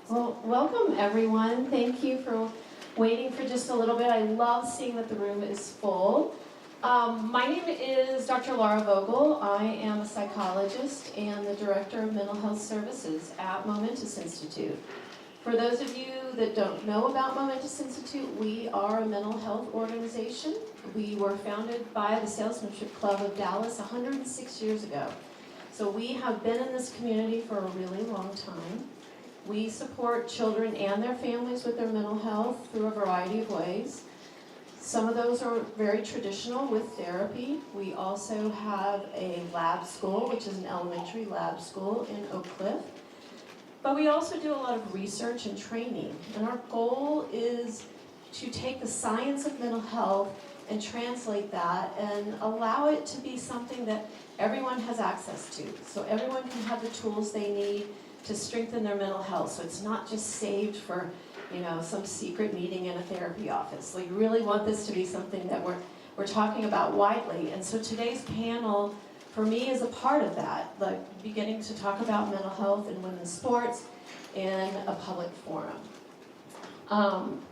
Well, welcome everyone. Thank you for waiting for just a little bit. I love seeing that the room is full. My name is Dr. Laura Vogel. I am a psychologist and the Director of Mental Health Services at Momentous Institute. For those of you that don't know about Momentous Institute, we are a mental health organization. We were founded by the Salesmanship Club of Dallas 106 years ago. So we have been in this community for a really long time. We support children and their families with their mental health through a variety of ways. Some of those are very traditional with therapy. We also have a lab school, which is an elementary lab school in Oak Cliff. But we also do a lot of research and training. And our goal is to take the science of mental health and translate that and allow it to be something that everyone has access to. So everyone can have the tools they need to strengthen their mental health. So it's not just saved for, some secret meeting in a therapy office. We really want this to be something that we're talking about widely. And so today's panel, for me, is a part of that, like beginning to talk about mental health in women's sports in a public forum.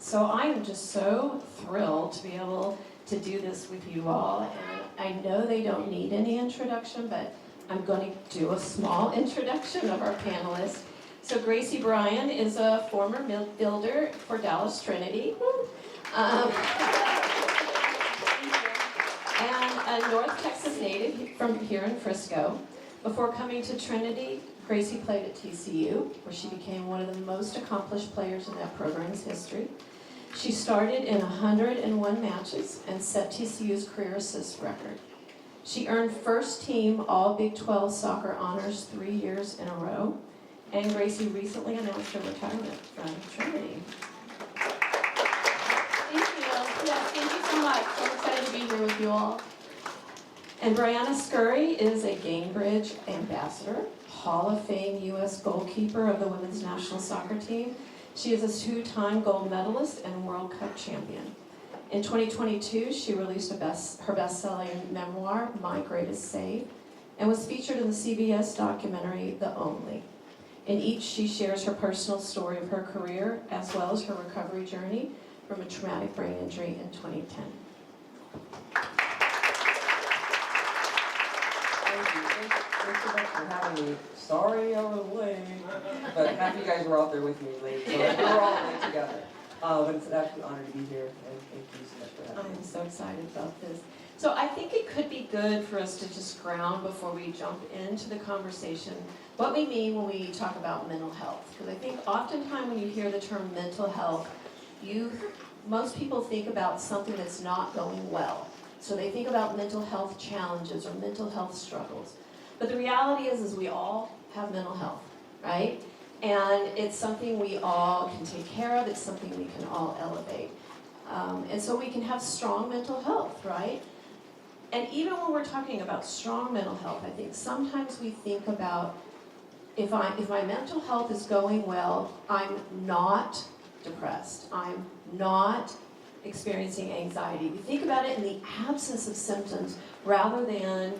So I am just so thrilled to be able to do this with you all. And I know they don't need any introduction, but I'm going to do a small introduction of our panelists. So Gracie Briana is a former builder for Dallas Trinity. And a North Texas native from here in Frisco. Before coming to Trinity, Gracie played at TCU, where she became one of the most accomplished players in that program's history. She started in 101 matches and set TCU's career assist record. She earned first team all Big 12 soccer honors 3 years in a row. And Gracie recently announced her retirement from Trinity. Thank you. Yes, thank you so much. So excited to be here with you all. And Briana Scurry is a Gainbridge ambassador, Hall of Fame U.S. goalkeeper of the women's national soccer team. She is a two-time gold medalist and World Cup champion. In 2022, she released her best-selling memoir, My Greatest Save, and was featured in the CBS documentary, The Only. In each, she shares her personal story of her career, as well as her recovery journey from a traumatic brain injury in 2010. Thank you. Thanks so much for having me. Sorry I was late, but half you guys were out there with me late, so we're all late together. But it's an absolute honor to be here, and thank you so much for having me. I'm so excited about this. So I think it could be good for us to just ground before we jump into the conversation what we mean when we talk about mental health. Because I think oftentimes when you hear the term mental health, most people think about something that's not going well. So they think about mental health challenges or mental health struggles. But the reality is we all have mental health, right? And it's something we all can take care of. It's something we can all elevate. And so we can have strong mental health, right? And even when we're talking about strong mental health, I think sometimes we think about if my mental health is going well, I'm not depressed. I'm not experiencing anxiety. We think about it in the absence of symptoms rather than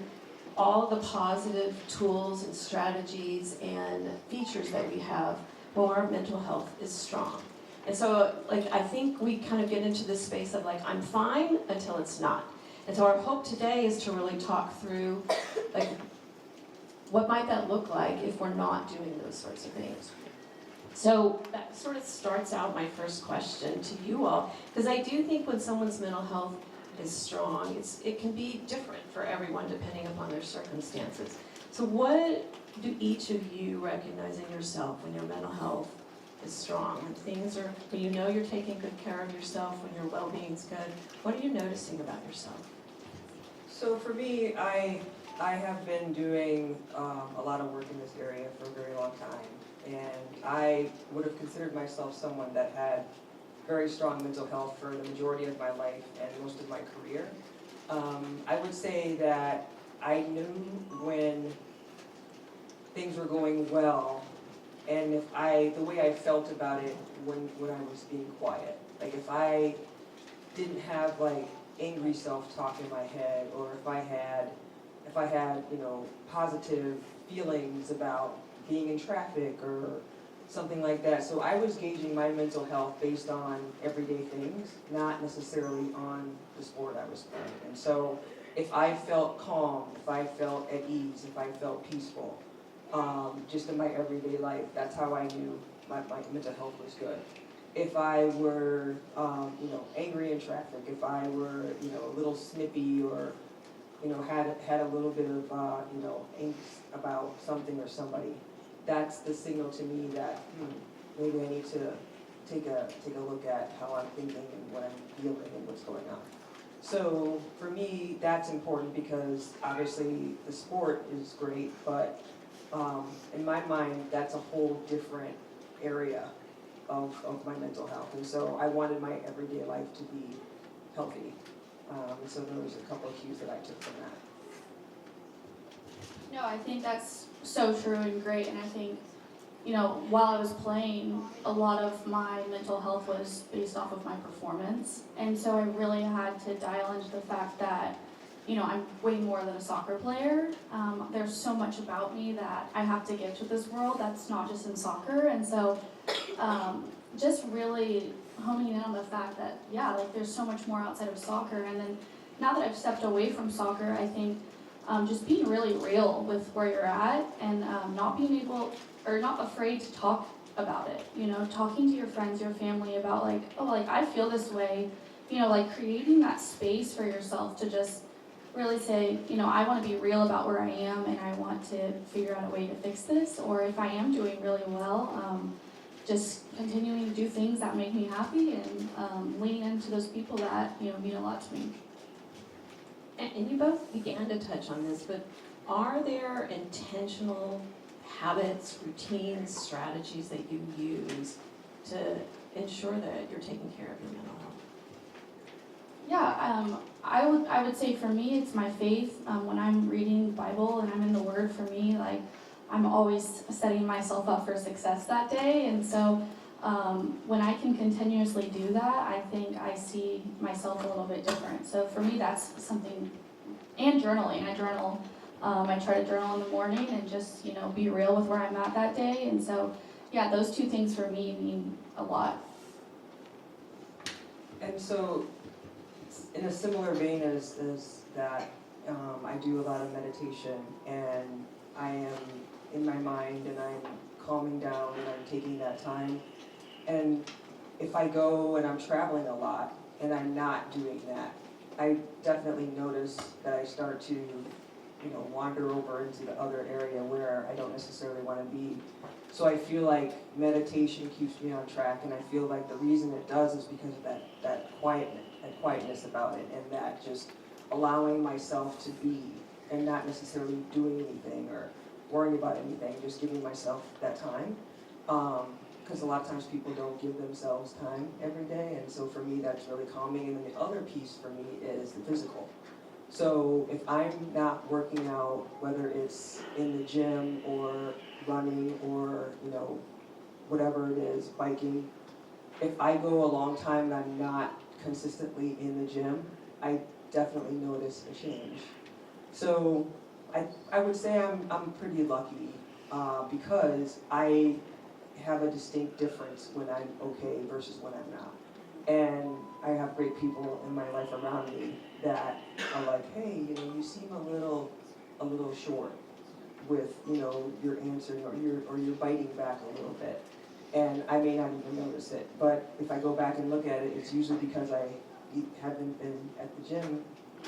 all the positive tools and strategies and features that we have when our mental health is strong. And so, I think we kind of get into this space of I'm fine until it's not. And so our hope today is to really talk through, what might that look like if we're not doing those sorts of things. So that sort of starts out my first question to you all, because I do think when someone's mental health is strong, it can be different for everyone depending upon their circumstances. So what do each of you recognize in yourself when your mental health is strong? When you know you're taking good care of yourself, when your well-being's good, what are you noticing about yourself? So for me, I have been doing a lot of work in this area for a very long time. And I would have considered myself someone that had very strong mental health for the majority of my life and most of my career. I would say that I knew when things were going well, and the way I felt about it when I was being quiet. If I didn't have angry self-talk in my head, or if I had positive feelings about being in traffic or something like that. So I was gauging my mental health based on everyday things, not necessarily on the sport I was playing. And so if I felt calm, if I felt at ease, if I felt peaceful, just in my everyday life, that's how I knew my mental health was good. If I were, angry in traffic, if I were, a little snippy or, had a little bit of, angst about something or somebody, that's the signal to me that maybe I need to take a look at how I'm thinking and what I'm feeling and what's going on. So for me, that's important because obviously the sport is great, but in my mind, that's a whole different area of my mental health. And so I wanted my everyday life to be healthy. And so there was a couple of cues that I took from that. No, I think that's so true and great, and I think, while I was playing, a lot of my mental health was based off of my performance, and so I really had to dial into the fact that, I'm way more than a soccer player. There's so much about me that I have to give to this world that's not just in soccer, and so just really honing in on the fact that, there's so much more outside of soccer, and then now that I've stepped away from soccer, I think just being really real with where you're at and not being able or not afraid to talk about it, talking to your friends, your family about I feel this way, creating that space for yourself to just really say, I want to be real about where I am and I want to figure out a way to fix this, or if I am doing really well, just continuing to do things that make me happy and leaning into those people that, mean a lot to me. And you both began to touch on this, but are there intentional habits, routines, strategies that you use to ensure that you're taking care of your mental health? Yeah, I would say for me, it's my faith. When I'm reading the Bible and I'm in the Word, for me, I'm always setting myself up for success that day, and so when I can continuously do that, I think I see myself a little bit different. So for me, that's something, and journaling. I journal. I try to journal in the morning and just, be real with where I'm at that day. And so, those two things for me mean a lot. And so in a similar vein as that, I do a lot of meditation, and I am in my mind and I'm calming down and I'm taking that time. And if I go and I'm traveling a lot and I'm not doing that, I definitely notice that I start to, wander over into the other area where I don't necessarily want to be. So I feel like meditation keeps me on track, and I feel like the reason it does is because of that quietness about it, and that just allowing myself to be and not necessarily doing anything or worrying about anything, just giving myself that time. Because a lot of times people don't give themselves time every day, and so for me that's really calming. And then the other piece for me is the physical. So if I'm not working out, whether it's in the gym or running or whatever it is, biking, if I go a long time and I'm not consistently in the gym, I definitely notice a change. So I would say I'm pretty lucky because I have a distinct difference when I'm okay versus when I'm not. And I have great people in my life around me that are like, hey, you seem a little short with, your answering or you're biting back a little bit. And I may not even notice it. But if I go back and look at it, it's usually because I haven't been at the gym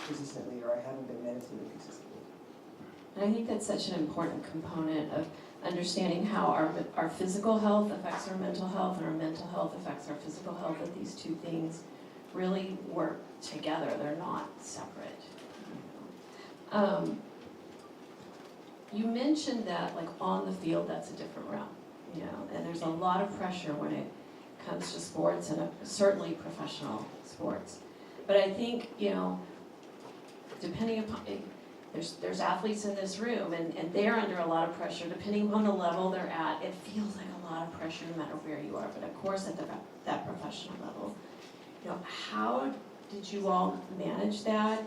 consistently or I haven't been meditating consistently. And I think that's such an important component of understanding how our physical health affects our mental health and our mental health affects our physical health, that these two things really work together. They're not separate. You mentioned that on the field that's a different realm, and there's a lot of pressure when it comes to sports and certainly professional sports. But I think, depending upon, there's athletes in this room and they're under a lot of pressure. Depending upon the level they're at, it feels like a lot of pressure no matter where you are. But of course at that professional level, how did you all manage that,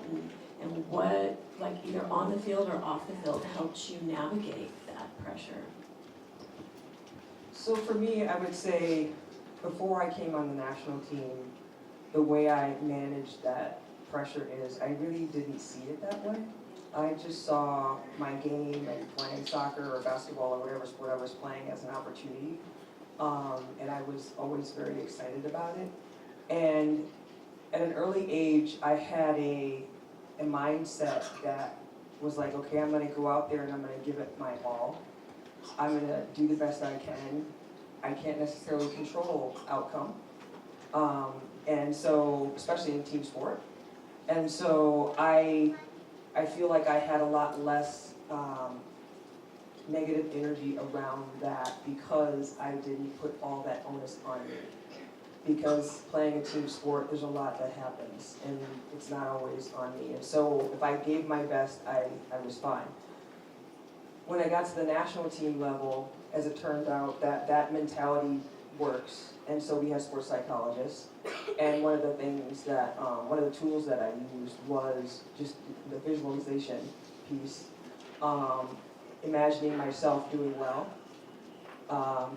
and what, either on the field or off the field, helped you navigate that pressure? So for me, I would say, before I came on the national team, the way I managed that pressure is I really didn't see it that way. I just saw my game and playing soccer or basketball or whatever sport I was playing as an opportunity. And I was always very excited about it. And at an early age, I had a mindset that was like, okay, I'm gonna go out there and I'm gonna give it my all. I'm gonna do the best I can. I can't necessarily control outcome. And so, especially in team sport. And so I feel like I had a lot less negative energy around that because I didn't put all that onus on me. Because playing a team sport, there's a lot that happens, and it's not always on me. And so if I gave my best, I was fine. When I got to the national team level, as it turned out, that mentality works. And so we had sports psychologists. And one of the things that, one of the tools that I used was just the visualization piece. Imagining myself doing well.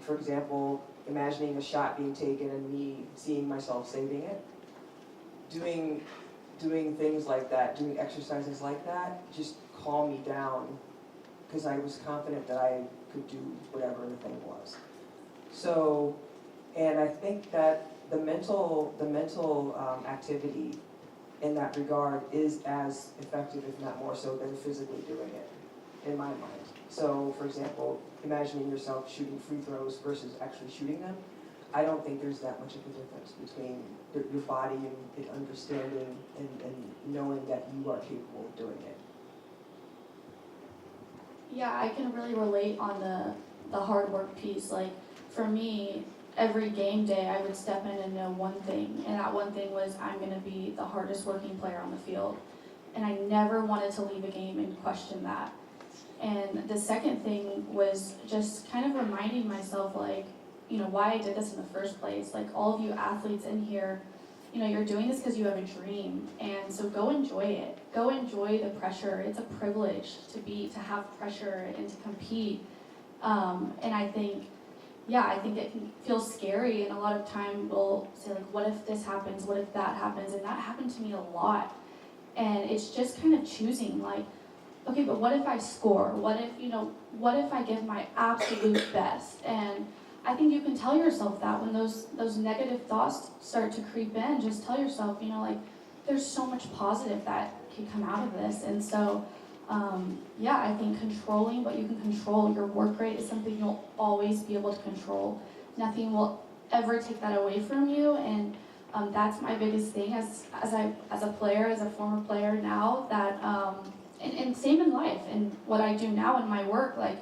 For example, imagining a shot being taken and me seeing myself saving it. Doing things like that, doing exercises like that, just calm me down because I was confident that I could do whatever the thing was. So, and I think that the mental activity in that regard is as effective, if not more so, than physically doing it, in my mind. So, for example, imagining yourself shooting free throws versus actually shooting them, I don't think there's that much of a difference between your body and it understanding and knowing that you are capable of doing it. Yeah, I can really relate on the hard work piece. Like, for me, every game day I would step in and know one thing, and that one thing was I'm going to be the hardest working player on the field. And I never wanted to leave a game and question that. And the second thing was just kind of reminding myself, like, you know, why I did this in the first place. Like, all of you athletes in here, you know, you're doing this because you have a dream. And so go enjoy it. Go enjoy the pressure. It's a privilege to have pressure and to compete. And I think it can feel scary. And a lot of time we'll say, like, what if this happens? What if that happens? And that happened to me a lot. And it's just kind of choosing, like, okay, but what if I score? What if I give my absolute best? And I think you can tell yourself that when those negative thoughts start to creep in, just tell yourself, you know, like, there's so much positive that can come out of this. And so, I think controlling what you can control, your work rate is something you'll always be able to control. Nothing will ever take that away from you. And that's my biggest thing as a player, as a former player now, that, and same in life and what I do now in my work, like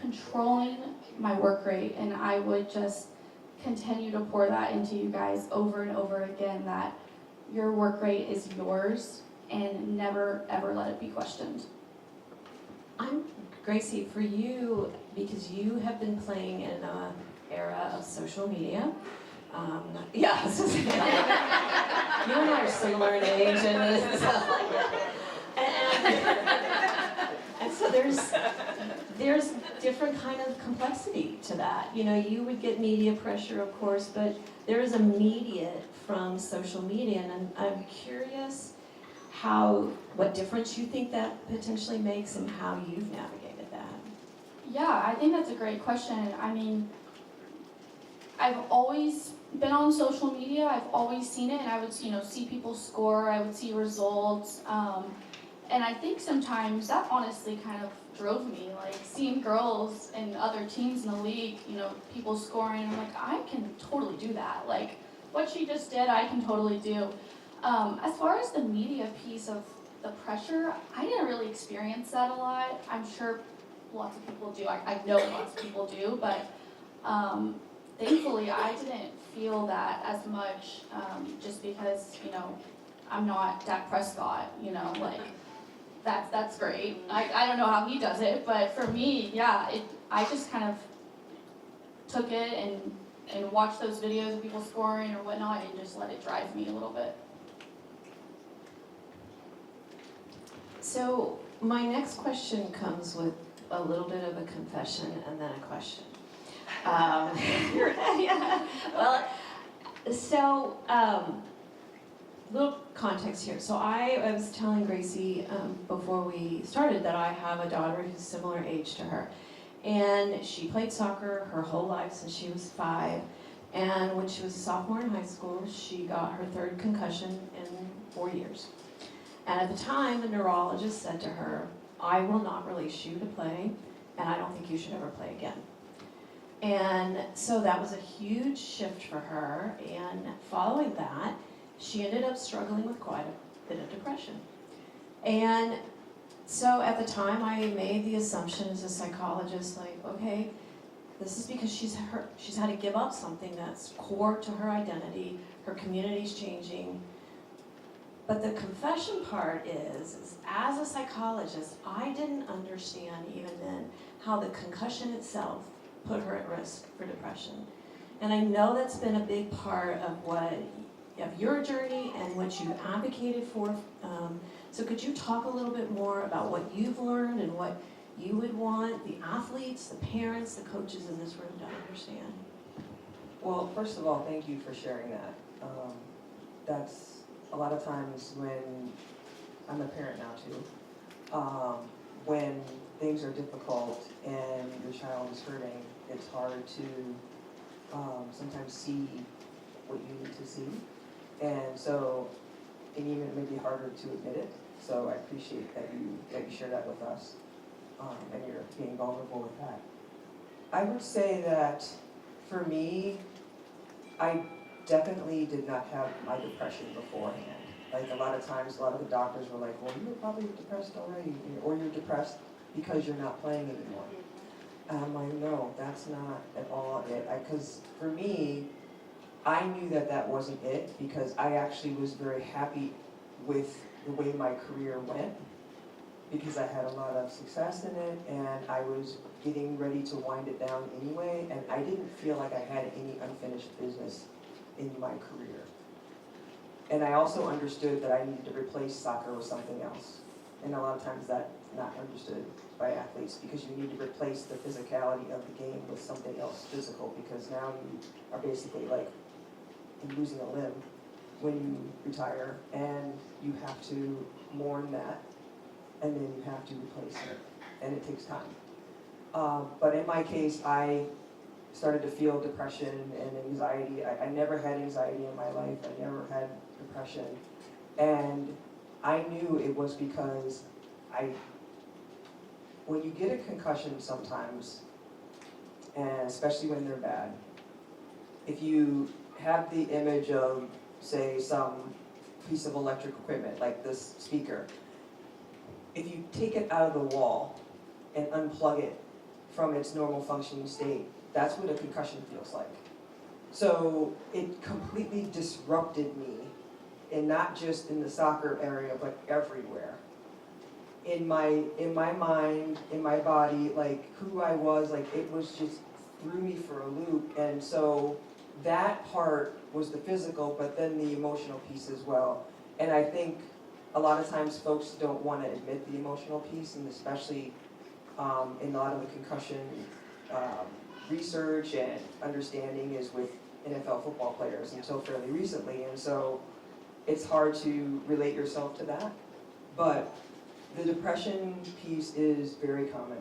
controlling my work rate. And I would just continue to pour that into you guys over and over again, that your work rate is yours and never ever let it be questioned. I'm Gracie, for you, because you have been playing in an era of social media. You and I are similar in age and stuff like that. And so there's different kind of complexity to that. You know, you would get media pressure, of course, but there is immediate from social media, and I'm curious what difference you think that potentially makes and how you've navigated that. Yeah, I think that's a great question. I mean, I've always been on social media. I've always seen it, and I would, see people score. I would see results, and I think sometimes that honestly kind of drove me. Like, seeing girls and other teams in the league, people scoring. I'm like, I can totally do that. Like, what she just did, I can totally do. As far as the media piece of the pressure, I didn't really experience that a lot. I'm sure lots of people do. I know lots of people do, but thankfully I didn't feel that as much, just because, I'm not Dak Prescott, like, that's great. I don't know how he does it, but for me, I just kind of took it and watched those videos of people scoring or whatnot and just let it drive me a little bit. So my next question comes with a little bit of a confession and then a question. Yeah. Well, so, little context here. So I was telling Gracie before we started that I have a daughter who's similar age to her. And she played soccer her whole life since she was 5. And when she was a sophomore in high school, she got her 3rd concussion in 4 years. And at the time, the neurologist said to her, I will not release you to play, and I don't think you should ever play again. And so that was a huge shift for her, and following that, she ended up struggling with quite a bit of depression. And so at the time, I made the assumption as a psychologist, like, okay, this is because she's had to give up something that's core to her identity, her community's changing. But the confession part is as a psychologist, I didn't understand even then how the concussion itself put her at risk for depression. And I know that's been a big part of your journey and what you advocated for. So could you talk a little bit more about what you've learned and what you would want the athletes, the parents, the coaches in this room to understand? Well, first of all, thank you for sharing that. That's a lot of times when, I'm a parent now too, when things are difficult and your child is hurting, it's hard to sometimes see what you need to see. And so, and even it may be harder to admit it. So I appreciate that you share that with us, and you're being vulnerable with that. I would say that for me, I definitely did not have my depression beforehand. Like a lot of times, a lot of the doctors were like, well, you're probably depressed already, or you're depressed because you're not playing anymore. And I'm like, no, that's not at all it. Because for me, I knew that that wasn't it because I actually was very happy with the way my career went because I had a lot of success in it and I was getting ready to wind it down anyway, and I didn't feel like I had any unfinished business in my career. And I also understood that I needed to replace soccer with something else. And a lot of times that's not understood by athletes because you need to replace the physicality of the game with something else physical because now you are basically like losing a limb when you retire and you have to mourn that and then you have to replace it and it takes time. But in my case, I started to feel depression and anxiety. I never had anxiety in my life. I never had depression. And I knew it was because when you get a concussion sometimes, and especially when they're bad, if you have the image of, say, some piece of electric equipment, like this speaker, if you take it out of the wall and unplug it from its normal functioning state, that's what a concussion feels like. So it completely disrupted me, and not just in the soccer area, but everywhere. In my mind, in my body, like who I was, like it was just threw me for a loop. And so that part was the physical, but then the emotional piece as well. And I think a lot of times folks don't want to admit the emotional piece, and especially in a lot of the concussion research and understanding is with NFL football players until fairly recently. And so it's hard to relate yourself to that. But the depression piece is very common.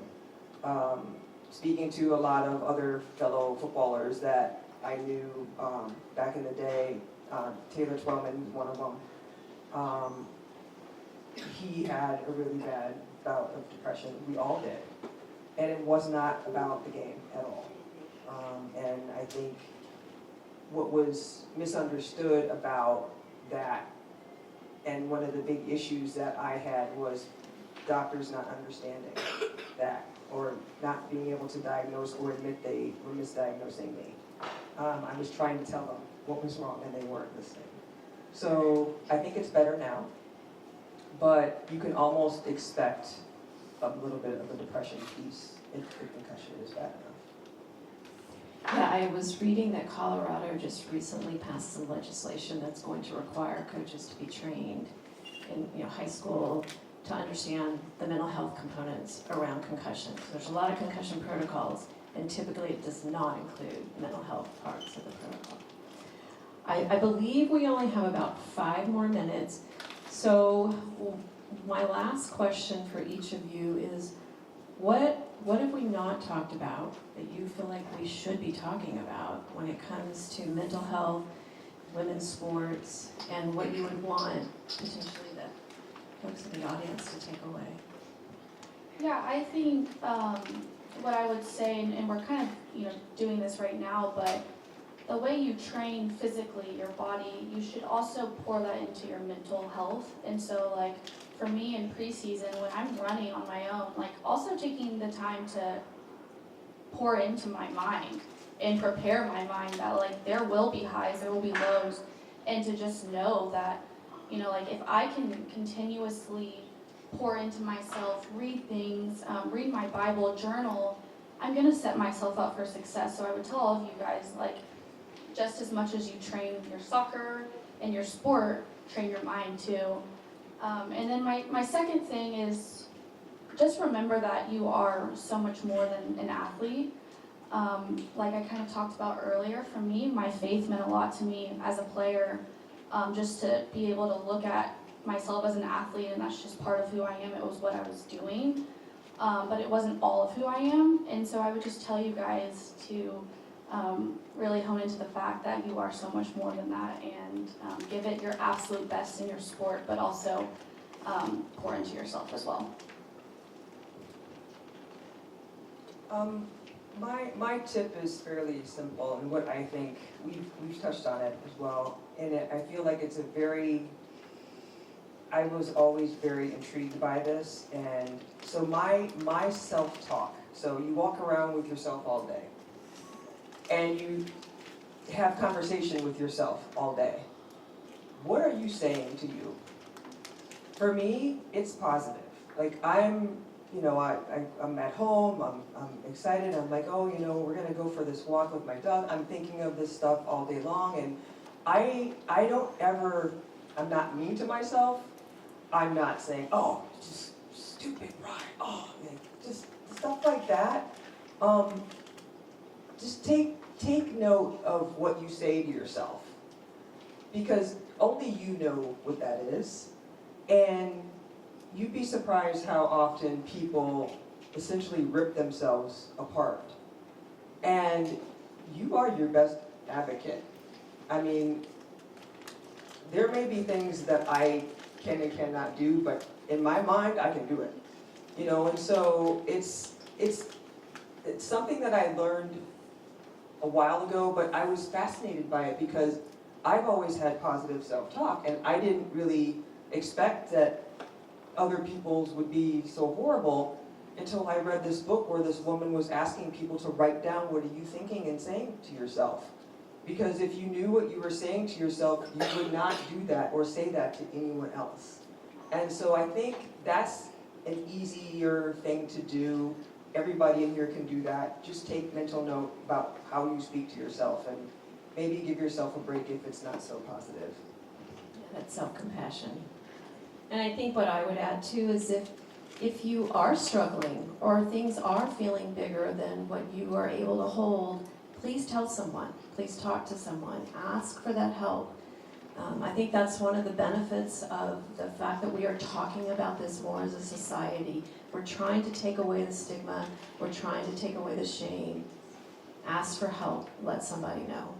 Speaking to a lot of other fellow footballers that I knew back in the day, Taylor Twellman was one of them. He had a really bad bout of depression. We all did. And it was not about the game at all. And I think what was misunderstood about that, and one of the big issues that I had was doctors not understanding that, or not being able to diagnose or admit they were misdiagnosing me. I was trying to tell them what was wrong and they weren't listening. So I think it's better now, but you can almost expect a little bit of a depression piece if the concussion is bad enough. Yeah, I was reading that Colorado just recently passed some legislation that's going to require coaches to be trained in high school to understand the mental health components around concussion. There's a lot of concussion protocols, and typically it does not include mental health parts of the protocol. I believe we only have about 5 more minutes, so my last question for each of you is, what have we not talked about that you feel like we should be talking about when it comes to mental health, women's sports, and what you would want potentially the folks in the audience to take away? Yeah, I think what I would say, and we're kind of doing this right now, but the way you train physically your body, you should also pour that into your mental health. And so like for me in preseason, when I'm running on my own, like also taking the time to pour into my mind and prepare my mind that like there will be highs, there will be lows, and to just know that, like if I can continuously pour into myself, read things, read my Bible, journal, I'm gonna set myself up for success. So I would tell all of you guys, like, just as much as you train your soccer and your sport, train your mind too. And then my second thing is just remember that you are so much more than an athlete. Like I kind of talked about earlier, for me, my faith meant a lot to me as a player, just to be able to look at myself as an athlete, and that's just part of who I am. It was what I was doing, but it wasn't all of who I am. And so I would just tell you guys to really hone into the fact that you are so much more than that, and give it your absolute best in your sport, but also pour into yourself as well. My tip is fairly simple, and what I think we've touched on it as well, and I feel like it's I was always very intrigued by this, and so my self-talk. So you walk around with yourself all day, and you have conversation with yourself all day. What are you saying to you? For me, it's positive. Like I'm at home, I'm excited, I'm like, oh, we're gonna go for this walk with my dog. I'm thinking of this stuff all day long, and I don't ever, I'm not mean to myself. I'm not saying, oh, just stupid, right? Oh, just stuff like that. Just take note of what you say to yourself, because only you know what that is, and you'd be surprised how often people essentially rip themselves apart. And you are your best advocate. I mean, there may be things that I can and cannot do, but in my mind, I can do it. And so it's something that I learned a while ago, but I was fascinated by it because I've always had positive self-talk, and I didn't really expect that other people's would be so horrible until I read this book where this woman was asking people to write down what are you thinking and saying to yourself. Because if you knew what you were saying to yourself, you would not do that or say that to anyone else. And so I think that's an easier thing to do. Everybody in here can do that. Just take mental note about how you speak to yourself, and maybe give yourself a break if it's not so positive. Yeah, that's self-compassion. And I think what I would add too is if you are struggling or things are feeling bigger than what you are able to hold, please tell someone. Please talk to someone. Ask for that help. I think that's one of the benefits of the fact that we are talking about this more as a society. We're trying to take away the stigma. We're trying to take away the shame. Ask for help. Let somebody know.